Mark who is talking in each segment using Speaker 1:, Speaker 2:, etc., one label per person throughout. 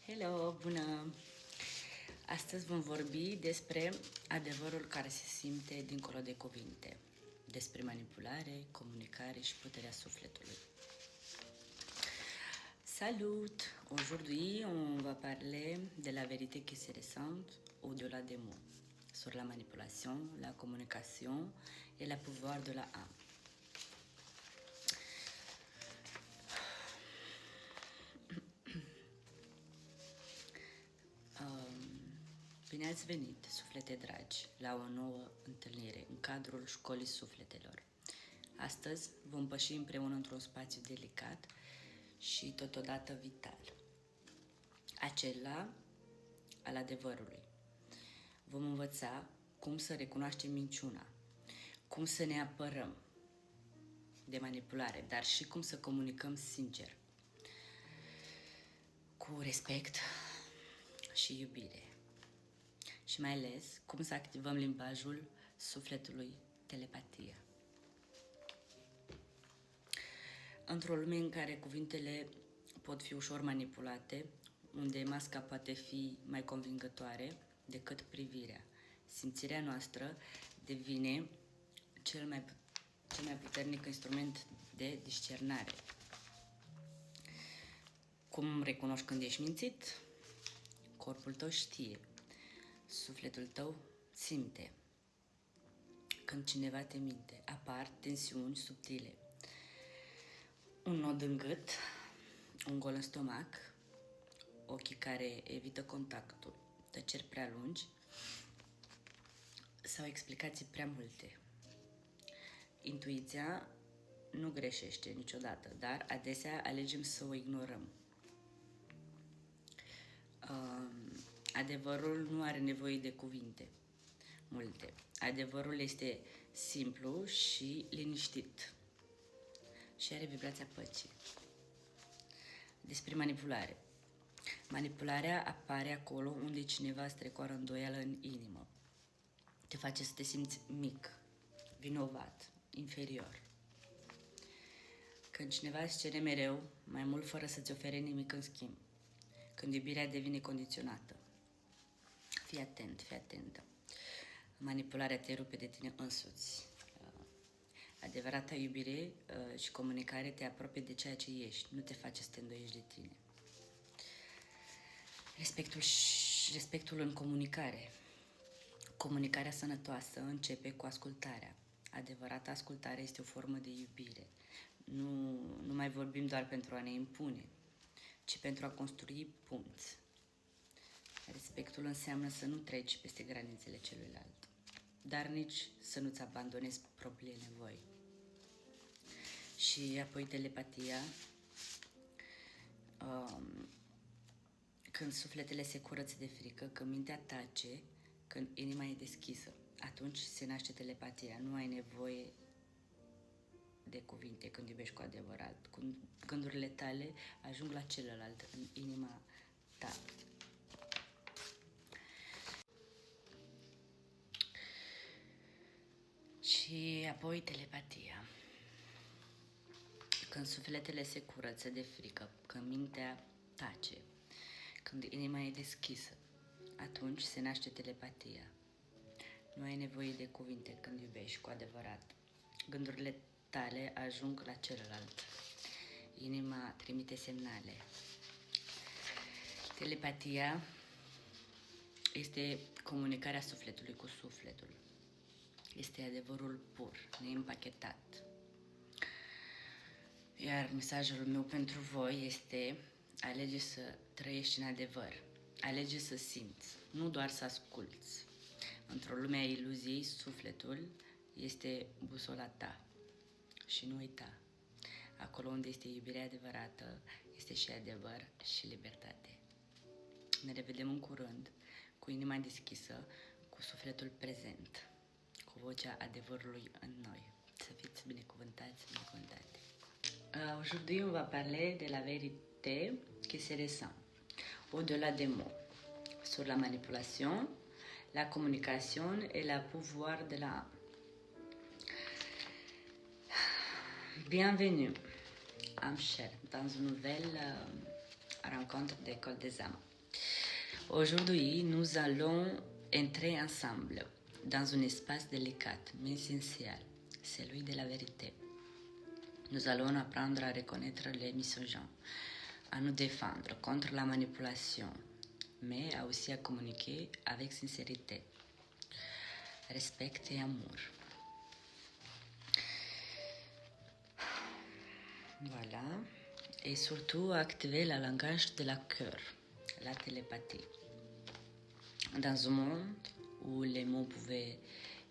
Speaker 1: Hello, bună! Astăzi vom vorbi despre adevărul care se simte dincolo de cuvinte, despre manipulare, comunicare și puterea sufletului. Salut! Aujourd'hui, on va parler de la vérité qui se ressent au-delà des mots, sur la manipulation, la communication et la pouvoir de la âme. Bine ați venit, suflete dragi, la o nouă întâlnire în cadrul Școlii Sufletelor. Astăzi vom păși împreună într-un spațiu delicat și totodată vital, acela al adevărului. Vom învăța cum să recunoaștem minciuna, cum să ne apărăm de manipulare, dar și cum să comunicăm sincer, cu respect și iubire. Și mai ales cum să activăm limbajul sufletului, telepatia. Într-o lume în care cuvintele pot fi ușor manipulate, unde masca poate fi mai convingătoare decât privirea, simțirea noastră devine cel mai puternic instrument de discernare. Cum recunoști când ești mințit? Corpul tău știe. Sufletul tău simte. Când cineva te minte, apar tensiuni subtile. Un nod în gât, un gol în stomac, ochii care evită contactul, tăceri prea lungi sau explicații prea multe. Intuiția nu greșește niciodată, dar adesea alegem să o ignorăm. Adevărul nu are nevoie de cuvinte multe. Adevărul este simplu și liniștit și are vibrația păcii. Despre manipulare. Manipularea apare acolo unde cineva îți trecoară îndoială în inimă. Te face să te simți mic, vinovat, inferior. Când cineva îți cere mereu mai mult fără să-ți ofere nimic în schimb. Când iubirea devine condiționată. Fii atent, fii atentă. Manipularea te rupe de tine însuți. Adevărata iubire și comunicare te apropie de ceea ce ești, nu te face să te îndoiești de tine. Respectul în comunicare. Comunicarea sănătoasă începe cu ascultarea. Adevărata ascultare este o formă de iubire. Nu mai vorbim doar pentru a ne impune, ci pentru a construi punți. Respectul înseamnă să nu treci peste granițele celuilalt, dar nici să nu-ți abandonezi propriile nevoi. Și apoi telepatia, când sufletele se curăță de frică, când mintea tace, când inima e deschisă, atunci se naște telepatia. Nu ai nevoie de cuvinte când iubești cu adevărat. Gândurile tale ajung la celălalt, în inima ta. Și apoi telepatia. Când sufletele se curăță de frică, când mintea tace, când inima e deschisă, atunci se naște telepatia. Nu ai nevoie de cuvinte când iubești cu adevărat. Gândurile tale ajung la celălalt. Inima trimite semnale. Telepatia este comunicarea sufletului cu sufletul. Este adevărul pur, neîmpachetat. Iar mesajul meu pentru voi este: alege să trăiești în adevăr. Alege să simți, nu doar să asculți. Într-o lume a iluziei, sufletul este busola ta. Și nu uita, acolo unde este iubirea adevărată, este și adevăr și libertate. Ne revedem în curând, cu inima deschisă, cu sufletul prezent, cu vocea adevărului în noi. Să fiți binecuvântați, binecuvântate. Aujourd'hui, on va parler de la vérité qui se ressent, au-delà des mots, sur la manipulation, la communication et la pouvoir de la âme. Bienvenue, âme chère, dans une nouvelle rencontre d'école des âmes. Aujourd'hui, nous allons entrer ensemble dans un espace délicat mais essentiel, celui de la vérité. Nous allons apprendre à reconnaître les misogynes, à nous défendre contre la manipulation, mais aussi à communiquer avec sincérité, respect et amour. Voilà. Et surtout activer le langage de la cœur, la télépathie. Dans un monde où les mots pouvaient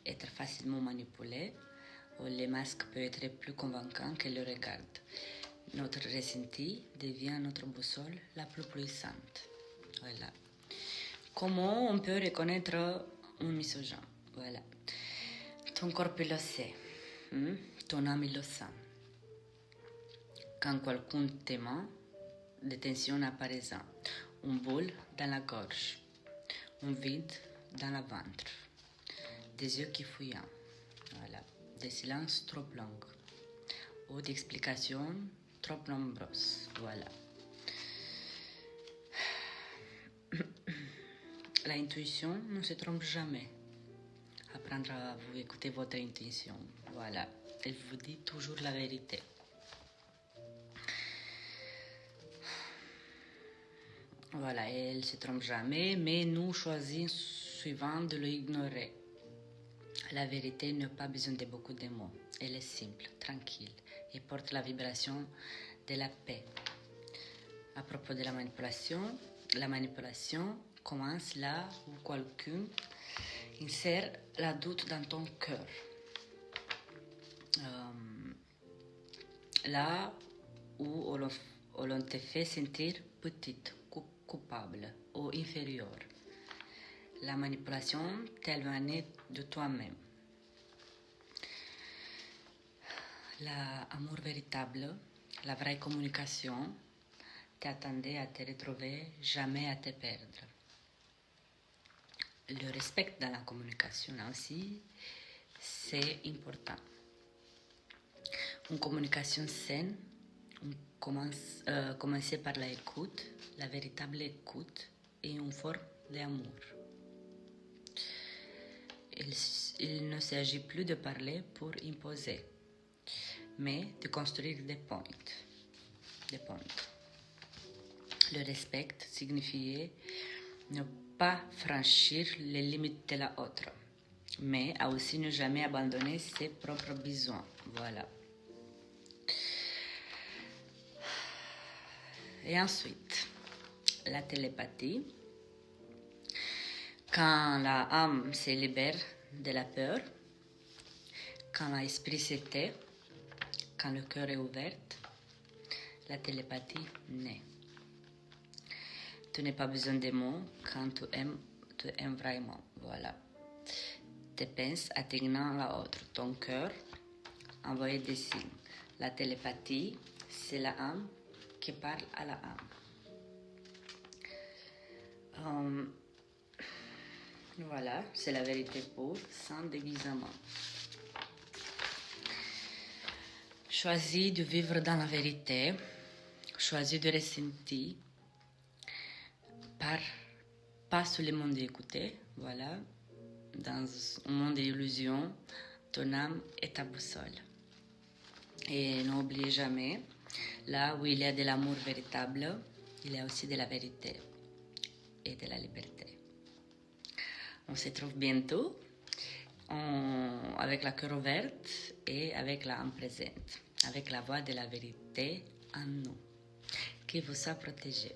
Speaker 1: être facilement manipulés, où les masques peuvent être plus convaincants que le regard, notre ressenti devient notre boussole la plus puissante. Voilà. Comment on peut reconnaître un misogyne? Voilà. Ton corps le sait, ton âme le sent. Quand quelqu'un t'aime, des tensions apparaissent, une boule dans la gorge, un vide dans le ventre, des yeux qui fouillent, voilà, des silences trop longs ou d'explications trop nombreuses, voilà. L'intuition ne se trompe jamais. Apprendre à vous écouter votre intuition, voilà, elle vous dit toujours la vérité. Voilà, elle ne se trompe jamais, mais nous choisissons souvent de l'ignorer. La vérité n'a pas besoin de beaucoup de mots. Elle est simple, tranquille et porte la vibration de la paix. À propos de la manipulation commence là où quelqu'un insère la doute dans ton cœur. Là où l'on te fait sentir petite, coupable ou inférieure. La manipulation t'éloigne de toi-même. L'amour véritable, la vraie communication, t'attendait à te retrouver, jamais à te perdre. Le respect dans la communication aussi, c'est important. Une communication saine, commencer par l'écoute, la véritable écoute et une forme d'amour. Il ne s'agit plus de parler pour imposer, mais de construire des points. Le respect signifiait ne pas franchir les limites de l'autre, mais aussi ne jamais abandonner ses propres besoins. Voilà. Et ensuite, la télépathie. Quand l'âme se libère de la peur, quand l'esprit se tait, quand le cœur est ouvert, la télépathie naît. Tu n'as pas besoin de mots quand tu aimes vraiment. Voilà. Tu penses atteignant l'autre. Ton cœur envoie des signes. La télépathie, c'est l'âme qui parle à l'âme. Voilà, c'est la vérité pure, sans déguisement. Choisis de vivre dans la vérité, choisis de ressentir, pas sur le monde d'écouter, voilà. Dans un monde d'illusions, ton âme est ta boussole. Et n'oublie jamais, là où il y a de l'amour véritable, il y a aussi de la vérité et de la liberté. On se trouve bientôt avec la cœur ouverte et avec l'âme présente, avec la voix de la vérité en nous, qui vous a protégé.